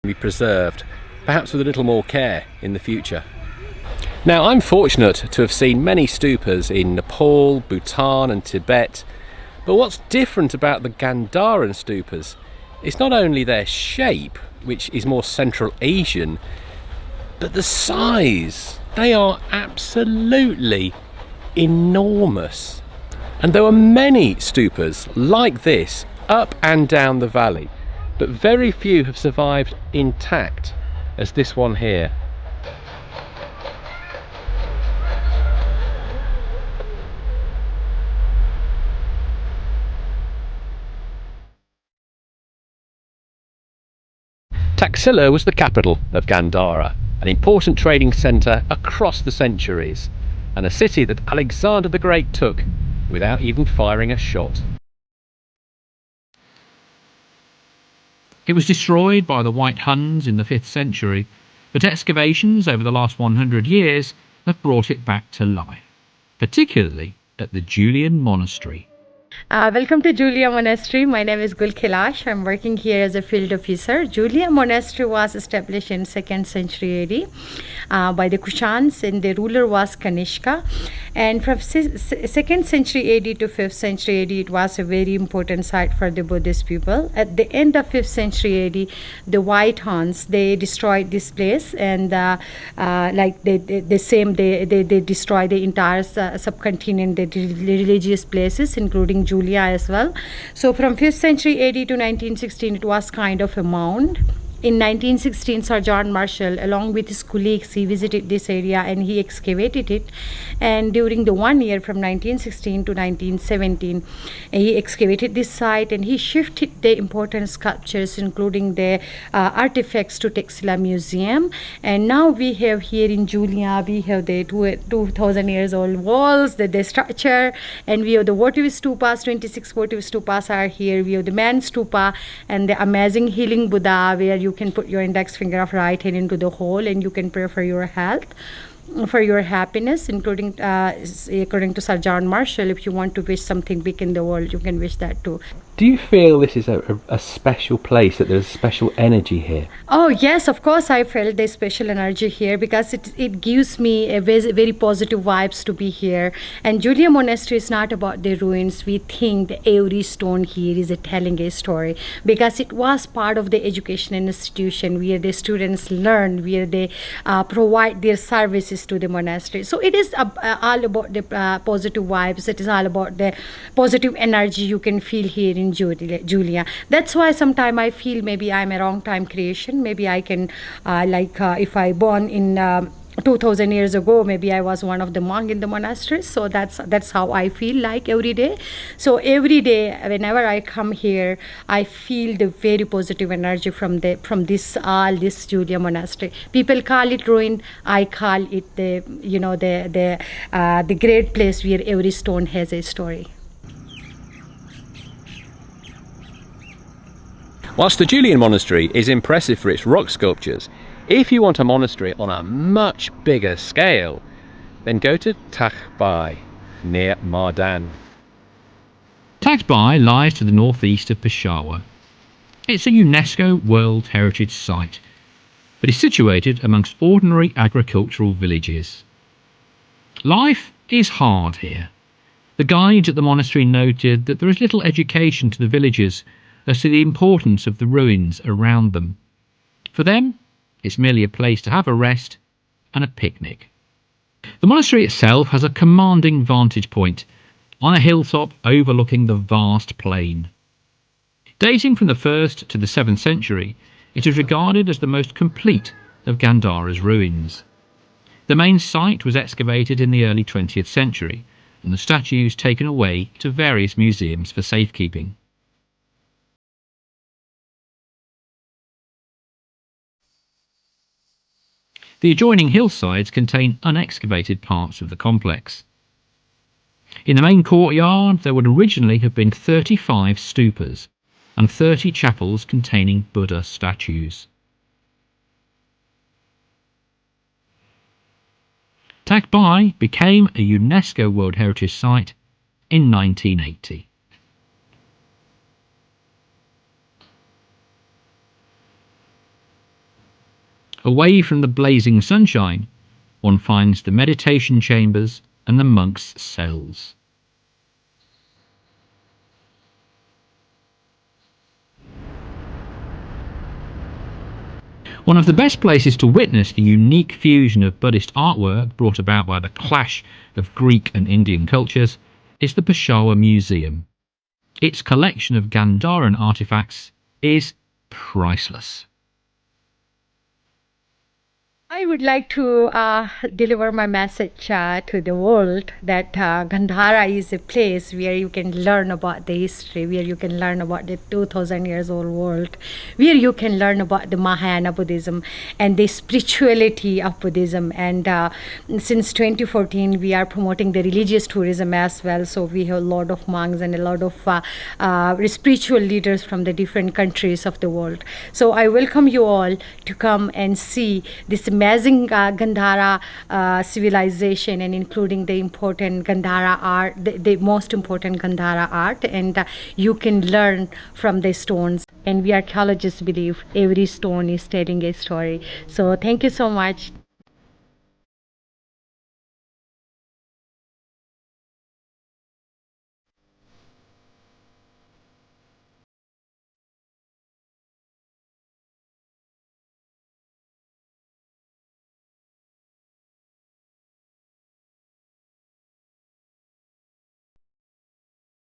be preserved, perhaps with a little more care in the future. Now, I'm fortunate to have seen many stupas in Nepal, Bhutan and Tibet, but what's different about the Gandharan stupas is not only their shape, which is more Central Asian, but the size. They are absolutely enormous. And there are many stupas like this up and down the valley, but very few have survived intact as this one here. Taxila was the capital of Gandhara, an important trading centre across the centuries, and a city that Alexander the Great took without even firing a shot. It was destroyed by the White Huns in the 5th century, but excavations over the last 100 years have brought it back to life, particularly at the Julian Monastery. Welcome to Julia Monastery. My name is Gul Kailash. I'm working here as a field officer. Julia Monastery was established in 2nd century AD by the Kushans, and the ruler was Kanishka. And from 2nd century AD to 5th century AD, it was a very important site for the Buddhist people. At the end of 5th century AD, the White Huns, they destroyed this place, and they destroyed the entire subcontinent, the religious places, including Julia as well. So from 5th century AD to 1916, it was kind of a mound. In 1916, Sir John Marshall, along with his colleagues, he visited this area and he excavated it. And during the 1 year from 1916 to 1917, he excavated this site and he shifted the important sculptures, including the artifacts, to Taxila Museum. And now we have here in Julia, we have the 2,000 years old walls, the structure, and we have the votive stupas. 26 votive stupas are here. We have the man stupa and the amazing healing Buddha, where you can put your index finger of right hand into the hole and you can pray for your health, for your happiness, including according to Sir John Marshall, if you want to wish something big in the world, you can wish that too. Do you feel this is a special place, that there's special energy here? Oh yes, of course I felt the special energy here, because it gives me a very positive vibes to be here. And Julia Monastery is not about the ruins. We think that every stone here is telling a story, because it was part of the education institution where the students learn, where they provide their services to the monastery. So it is all about the positive vibes. It is all about the positive energy you can feel here in Julia. That's why sometimes I feel maybe I'm a wrong time creation. Maybe I can if I born in 2,000 years ago, maybe I was one of the monks in the monastery. So that's how I feel like every day. So every day whenever I come here, I feel the very positive energy from this Julia Monastery. People call it ruin, I call it the great place where every stone has a story. Whilst the Julian Monastery is impressive for its rock sculptures, if you want a monastery on a much bigger scale, then go to Takhbai, near Mardan. Takhbai lies to the northeast of Peshawar. It's a UNESCO World Heritage Site, but is situated amongst ordinary agricultural villages. Life is hard here. The guides at the monastery noted that there is little education to the villagers as to the importance of the ruins around them. For them, it's merely a place to have a rest and a picnic. The monastery itself has a commanding vantage point on a hilltop overlooking the vast plain. Dating from the 1st to the 7th century, it is regarded as the most complete of Gandhara's ruins. The main site was excavated in the early 20th century, and the statues taken away to various museums for safekeeping. The adjoining hillsides contain unexcavated parts of the complex. In the main courtyard there would originally have been 35 stupas and 30 chapels containing Buddha statues. Takhbai became a UNESCO World Heritage Site in 1980. Away from the blazing sunshine, one finds the meditation chambers and the monks' cells. One of the best places to witness the unique fusion of Buddhist artwork brought about by the clash of Greek and Indian cultures is the Peshawar Museum. Its collection of Gandharan artifacts is priceless. I would like to deliver my message to the world that Gandhara is a place where you can learn about the history, where you can learn about the 2000 years old world, where you can learn about the Mahayana Buddhism and the spirituality of Buddhism. And since 2014, we are promoting the religious tourism as well. So we have a lot of monks and a lot of spiritual leaders from the different countries of the world. So I welcome you all to come and see this amazing Gandhara civilization, and including the important Gandhara art, the most important Gandhara art, and you can learn from the stones. And we archaeologists believe every stone is telling a story. So thank you so much.